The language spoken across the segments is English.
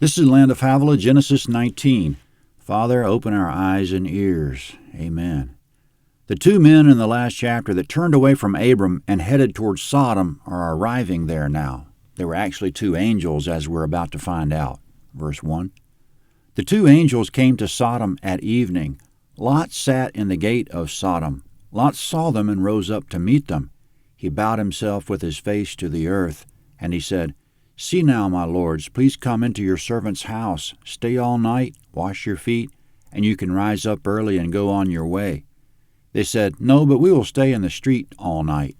This is Land of Havilah, Genesis 19. Father, open our eyes and ears. Amen. The two men in the last chapter that turned away from Abram and headed towards Sodom are arriving there now. They were actually two angels, as we're about to find out. Verse 1. The two angels came to Sodom at evening. Lot sat in the gate of Sodom. Lot saw them and rose up to meet them. He bowed himself with his face to the earth, and he said, "See now, my lords, please come into your servant's house. Stay all night, wash your feet, and you can rise up early and go on your way." They said, "No, but we will stay in the street all night."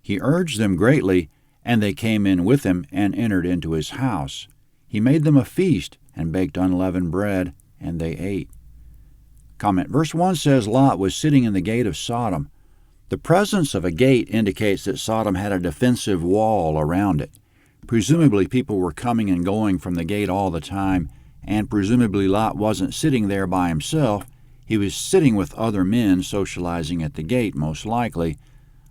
He urged them greatly, and they came in with him and entered into his house. He made them a feast and baked unleavened bread, and they ate. Comment. Verse 1 says Lot was sitting in the gate of Sodom. The presence of a gate indicates that Sodom had a defensive wall around it. Presumably people were coming and going from the gate all the time, and presumably Lot wasn't sitting there by himself. He was sitting with other men socializing at the gate, most likely.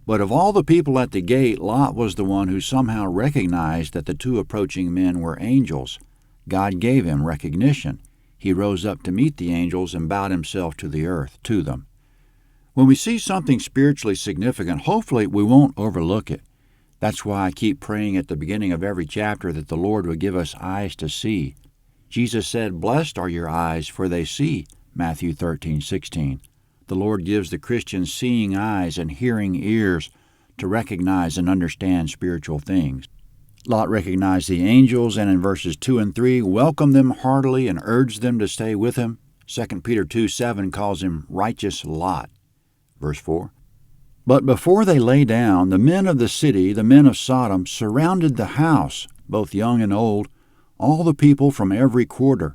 But of all the people at the gate, Lot was the one who somehow recognized that the two approaching men were angels. God gave him recognition. He rose up to meet the angels and bowed himself to the earth, to them. When we see something spiritually significant, hopefully we won't overlook it. That's why I keep praying at the beginning of every chapter that the Lord would give us eyes to see. Jesus said, "Blessed are your eyes, for they see," Matthew 13:16. The Lord gives the Christians seeing eyes and hearing ears to recognize and understand spiritual things. Lot recognized the angels, and in verses 2 and 3, welcomed them heartily and urged them to stay with him. 2 Peter 2:7 calls him righteous Lot. Verse 4. But before they lay down, the men of the city, the men of Sodom, surrounded the house, both young and old, all the people from every quarter.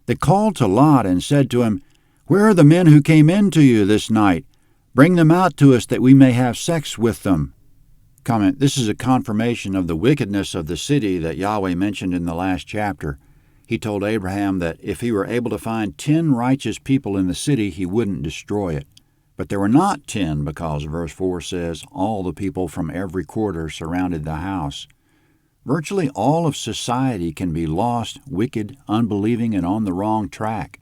They called to Lot and said to him, "Where are the men who came in to you this night? Bring them out to us that we may have sex with them." Comment. This is a confirmation of the wickedness of the city that Yahweh mentioned in the last chapter. He told Abraham that if he were able to find 10 righteous people in the city, he wouldn't destroy it. But there were not 10, because verse 4 says, all the people from every quarter surrounded the house. Virtually all of society can be lost, wicked, unbelieving, and on the wrong track.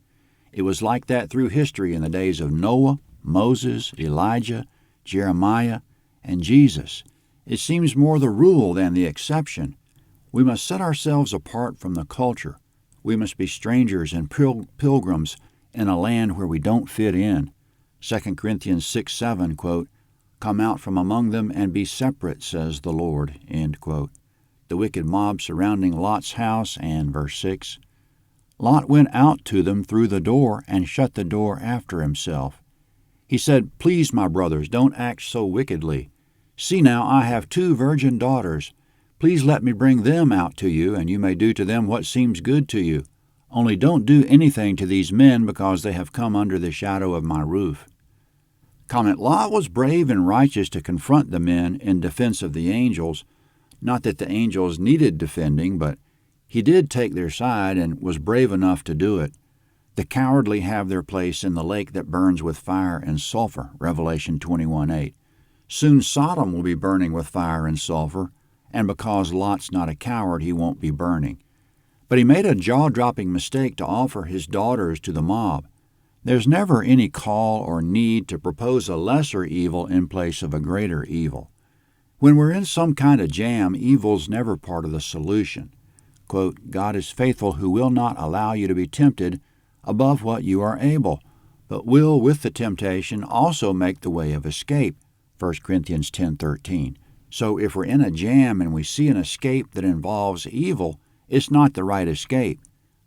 It was like that through history in the days of Noah, Moses, Elijah, Jeremiah, and Jesus. It seems more the rule than the exception. We must set ourselves apart from the culture. We must be strangers and pilgrims in a land where we don't fit in. 2 Corinthians 6:7, quote, "Come out from among them and be separate, says the Lord," end quote. The wicked mob surrounding Lot's house, and verse 6. Lot went out to them through the door and shut the door after himself. He said, "Please, my brothers, don't act so wickedly. See now, I have 2 virgin daughters. Please let me bring them out to you, and you may do to them what seems good to you. Only don't do anything to these men, because they have come under the shadow of my roof." Comment. Lot was brave and righteous to confront the men in defense of the angels. Not that the angels needed defending, but he did take their side and was brave enough to do it. The cowardly have their place in the lake that burns with fire and sulfur, Revelation 21:8. Soon Sodom will be burning with fire and sulfur, and because Lot's not a coward, he won't be burning. But he made a jaw-dropping mistake to offer his daughters to the mob. There's never any call or need to propose a lesser evil in place of a greater evil. When we're in some kind of jam, evil's never part of the solution. Quote, "God is faithful, who will not allow you to be tempted above what you are able, but will with the temptation also make the way of escape." 1 Corinthians 10:13. So if we're in a jam and we see an escape that involves evil, it's not the right escape.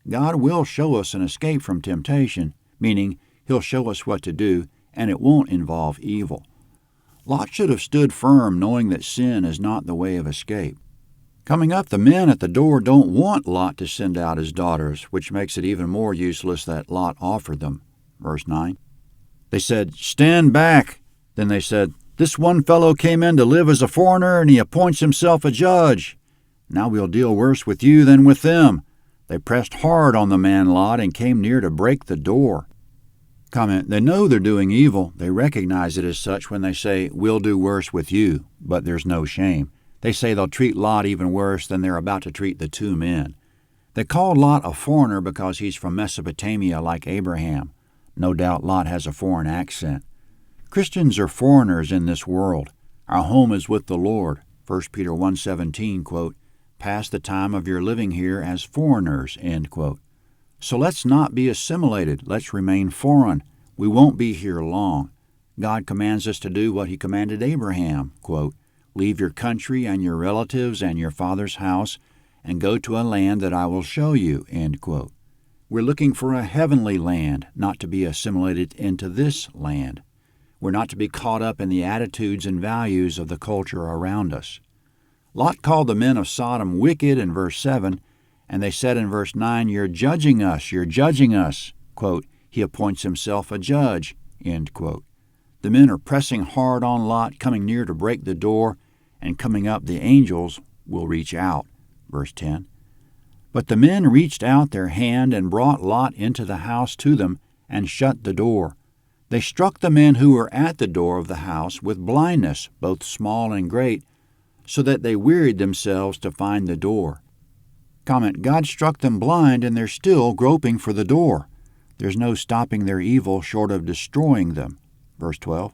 God will show us an escape from temptation, meaning he'll show us what to do, and it won't involve evil. Lot should have stood firm, knowing that sin is not the way of escape. Coming up, the men at the door don't want Lot to send out his daughters, which makes it even more useless that Lot offered them. Verse 9. They said, "Stand back." Then they said, "This one fellow came in to live as a foreigner, and he appoints himself a judge. Now we'll deal worse with you than with them." They pressed hard on the man Lot and came near to break the door. Comment. They know they're doing evil. They recognize it as such when they say, "We'll do worse with you," but there's no shame. They say they'll treat Lot even worse than they're about to treat the 2 men. They called Lot a foreigner because he's from Mesopotamia like Abraham. No doubt Lot has a foreign accent. Christians are foreigners in this world. Our home is with the Lord. 1 Peter 1:17, quote, "Pass the time of your living here as foreigners," end quote. So let's not be assimilated. Let's remain foreign. We won't be here long. God commands us to do what he commanded Abraham, quote, "Leave your country and your relatives and your father's house and go to a land that I will show you," end quote. We're looking for a heavenly land, not to be assimilated into this land. We're not to be caught up in the attitudes and values of the culture around us. Lot called the men of Sodom wicked in verse 7, and they said in verse 9, "You're judging us, you're judging us." Quote, "He appoints himself a judge," end quote. The men are pressing hard on Lot, coming near to break the door, and coming up the angels will reach out. Verse 10. But the men reached out their hand and brought Lot into the house to them and shut the door. They struck the men who were at the door of the house with blindness, both small and great, so that they wearied themselves to find the door. Comment, God struck them blind and they're still groping for the door. There's no stopping their evil short of destroying them. Verse 12.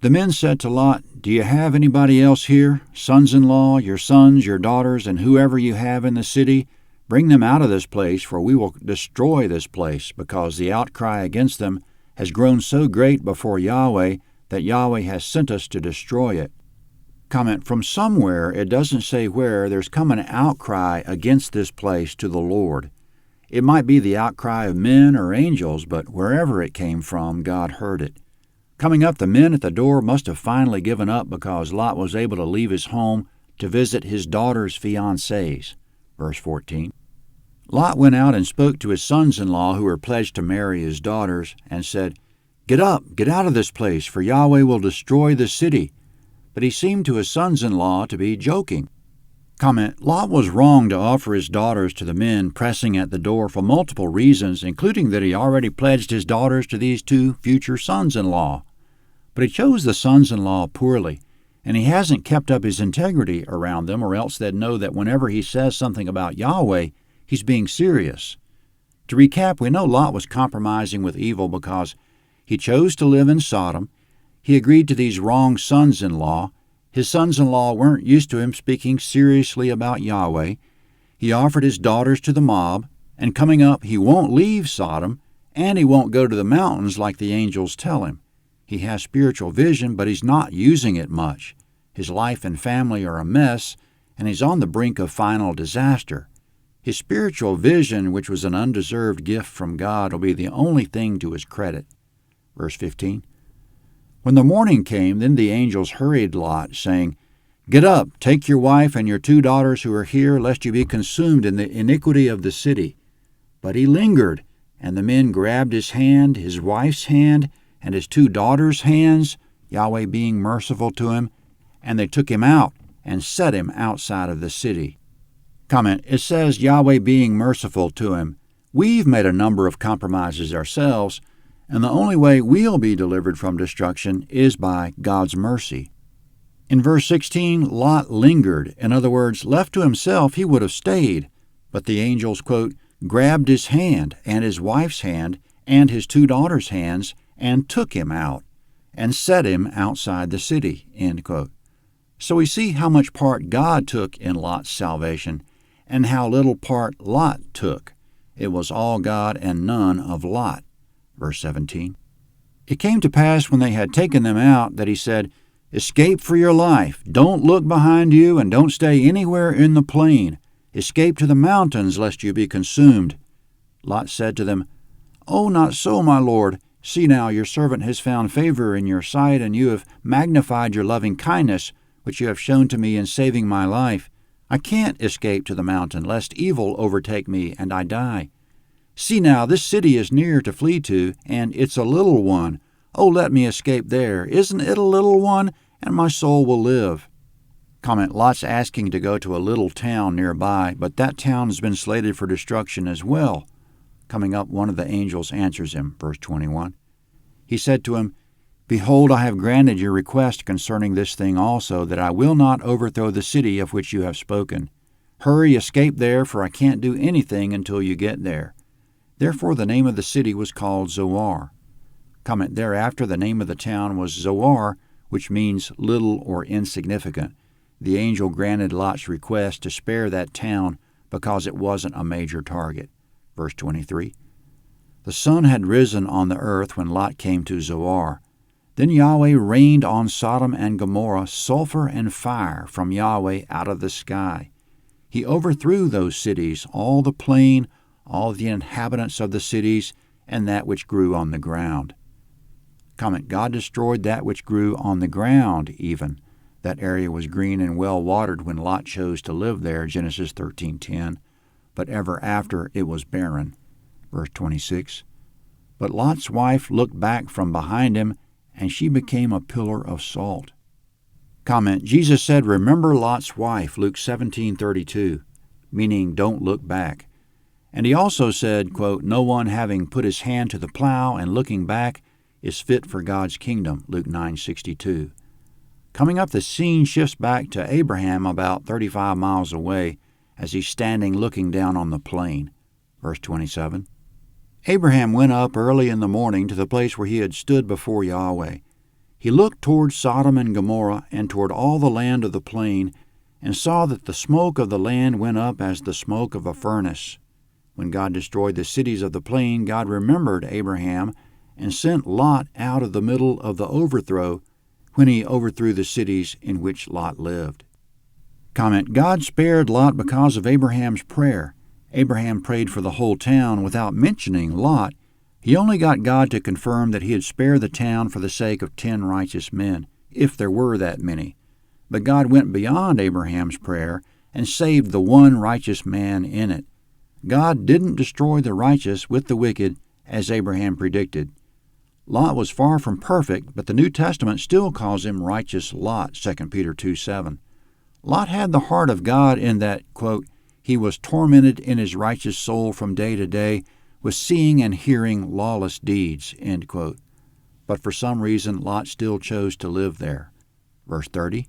The men said to Lot, "Do you have anybody else here, sons-in-law, your sons, your daughters, and whoever you have in the city? Bring them out of this place, for we will destroy this place, because the outcry against them has grown so great before Yahweh that Yahweh has sent us to destroy it." Comment, from somewhere, it doesn't say where, there's come an outcry against this place to the Lord. It might be the outcry of men or angels, but wherever it came from, God heard it. Coming up, the men at the door must have finally given up because Lot was able to leave his home to visit his daughter's fiancés. Verse 14. Lot went out and spoke to his sons-in-law who were pledged to marry his daughters and said, "Get up, get out of this place, for Yahweh will destroy the city." But he seemed to his sons-in-law to be joking. Comment, Lot was wrong to offer his daughters to the men pressing at the door for multiple reasons, including that he already pledged his daughters to these two future sons-in-law. But he chose the sons-in-law poorly, and he hasn't kept up his integrity around them, or else they'd know that whenever he says something about Yahweh, he's being serious. To recap, we know Lot was compromising with evil because he chose to live in Sodom, he agreed to these wrong sons-in-law, his sons-in-law weren't used to him speaking seriously about Yahweh, he offered his daughters to the mob, and coming up, he won't leave Sodom, and he won't go to the mountains like the angels tell him. He has spiritual vision, but he's not using it much. His life and family are a mess, and he's on the brink of final disaster. His spiritual vision, which was an undeserved gift from God, will be the only thing to his credit. Verse 15. When the morning came, then the angels hurried Lot, saying, "Get up, take your wife and your two daughters who are here, lest you be consumed in the iniquity of the city." But he lingered, and the men grabbed his hand, his wife's hand, and his two daughters' hands, Yahweh being merciful to him, and they took him out and set him outside of the city. Comment, it says Yahweh being merciful to him. We've made a number of compromises ourselves, and the only way we'll be delivered from destruction is by God's mercy. In verse 16, Lot lingered. In other words, left to himself, he would have stayed. But the angels, quote, grabbed his hand and his wife's hand and his two daughters' hands and took him out and set him outside the city, end quote. So we see how much part God took in Lot's salvation and how little part Lot took. It was all God and none of Lot. Verse 17. It came to pass when they had taken them out that he said, "Escape for your life. Don't look behind you and don't stay anywhere in the plain. Escape to the mountains lest you be consumed." Lot said to them, "Oh, not so, my lord. See now, your servant has found favor in your sight, and you have magnified your loving kindness, which you have shown to me in saving my life. I can't escape to the mountain, lest evil overtake me and I die. See now, this city is near to flee to, and it's a little one. Oh, let me escape there. Isn't it a little one? And my soul will live." Comment, Lot's asking to go to a little town nearby, but that town has been slated for destruction as well. Coming up, one of the angels answers him, verse 21. He said to him, "Behold, I have granted your request concerning this thing also, that I will not overthrow the city of which you have spoken. Hurry, escape there, for I can't do anything until you get there." Therefore the name of the city was called Zoar. Comment: thereafter the name of the town was Zoar, which means little or insignificant. The angel granted Lot's request to spare that town because it wasn't a major target. Verse 23. The sun had risen on the earth when Lot came to Zoar. Then Yahweh rained on Sodom and Gomorrah sulfur and fire from Yahweh out of the sky. He overthrew those cities, all the plain, all the inhabitants of the cities, and that which grew on the ground. Comment: God destroyed that which grew on the ground even. That area was green and well-watered when Lot chose to live there, Genesis 13:10, but ever after it was barren. Verse 26. But Lot's wife looked back from behind him, and she became a pillar of salt. Comment: Jesus said, "Remember Lot's wife," Luke 17:32, meaning don't look back. And he also said, quote, "No one having put his hand to the plow and looking back is fit for God's kingdom," Luke 9:62. Coming up, the scene shifts back to Abraham about 35 miles away as he's standing looking down on the plain. Verse 27. Abraham went up early in the morning to the place where he had stood before Yahweh. He looked toward Sodom and Gomorrah and toward all the land of the plain, and saw that the smoke of the land went up as the smoke of a furnace. When God destroyed the cities of the plain, God remembered Abraham and sent Lot out of the middle of the overthrow when he overthrew the cities in which Lot lived. Comment: God spared Lot because of Abraham's prayer. Abraham prayed for the whole town without mentioning Lot. He only got God to confirm that he had spared the town for the sake of 10 righteous men, if there were that many. But God went beyond Abraham's prayer and saved the one righteous man in it. God didn't destroy the righteous with the wicked, as Abraham predicted. Lot was far from perfect, but the New Testament still calls him righteous Lot, 2 Peter 2:7. Lot had the heart of God in that, quote, he was tormented in his righteous soul from day to day with seeing and hearing lawless deeds, end quote. But for some reason, Lot still chose to live there. Verse 30.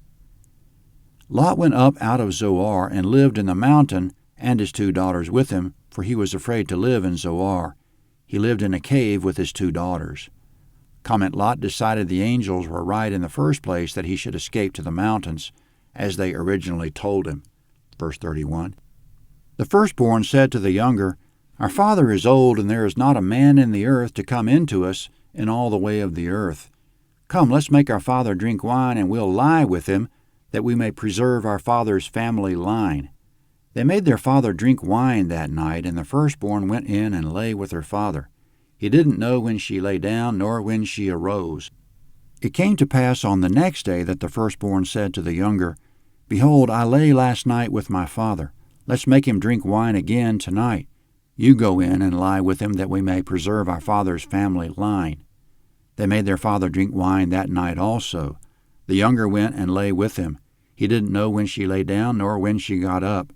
Lot went up out of Zoar and lived in the mountain, and his 2 daughters with him, for he was afraid to live in Zoar. He lived in a cave with his 2 daughters. Comment: Lot decided the angels were right in the first place that he should escape to the mountains, as they originally told him. Verse 31. The firstborn said to the younger, "Our father is old, and there is not a man in the earth to come into us in all the way of the earth. Come, let's make our father drink wine, and we'll lie with him, that we may preserve our father's family line." They made their father drink wine that night, and the firstborn went in and lay with her father. He didn't know when she lay down, nor when she arose. It came to pass on the next day that the firstborn said to the younger, "Behold, I lay last night with my father. Let's make him drink wine again tonight. You go in and lie with him, that we may preserve our father's family line." They made their father drink wine that night also. The younger went and lay with him. He didn't know when she lay down, nor when she got up.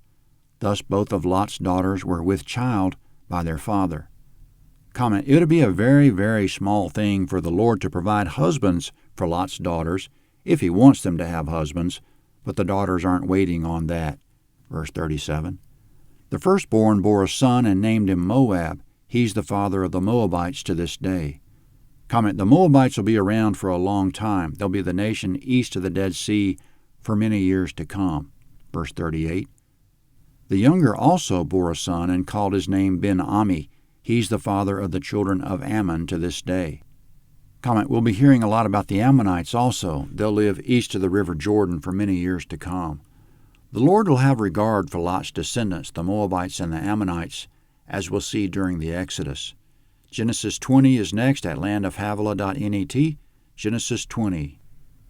Thus both of Lot's daughters were with child by their father. Comment: it would be a very, very small thing for the Lord to provide husbands for Lot's daughters, if he wants them to have husbands, but the daughters aren't waiting on that. Verse 37. The firstborn bore a son and named him Moab. He's the father of the Moabites to this day. Comment: the Moabites will be around for a long time. They'll be the nation east of the Dead Sea for many years to come. Verse 38. The younger also bore a son and called his name Ben-Ami. He's the father of the children of Ammon to this day. Comment: we'll be hearing a lot about the Ammonites also. They'll live east of the river Jordan for many years to come. The Lord will have regard for Lot's descendants, the Moabites and the Ammonites, as we'll see during the Exodus. Genesis 20 is next at landofhavilah.net. Genesis 20.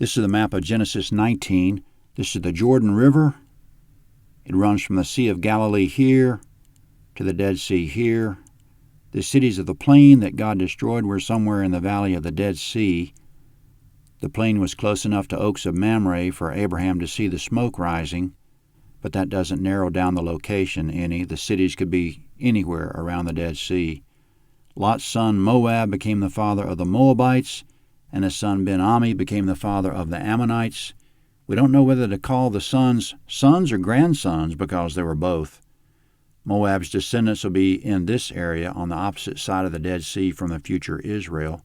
This is the map of Genesis 19. This is the Jordan River. It runs from the Sea of Galilee here to the Dead Sea here. The cities of the plain that God destroyed were somewhere in the valley of the Dead Sea. The plain was close enough to Oaks of Mamre for Abraham to see the smoke rising, but that doesn't narrow down the location any. The cities could be anywhere around the Dead Sea. Lot's son Moab became the father of the Moabites, and his son Ben-Ami became the father of the Ammonites. We don't know whether to call the sons sons or grandsons because they were both. Moab's descendants will be in this area on the opposite side of the Dead Sea from the future Israel.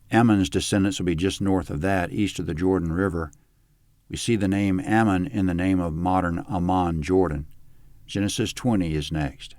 Ammon's descendants will be just north of that, east of the Jordan River. We see the name Ammon in the name of modern Amman, Jordan. Genesis 20 is next.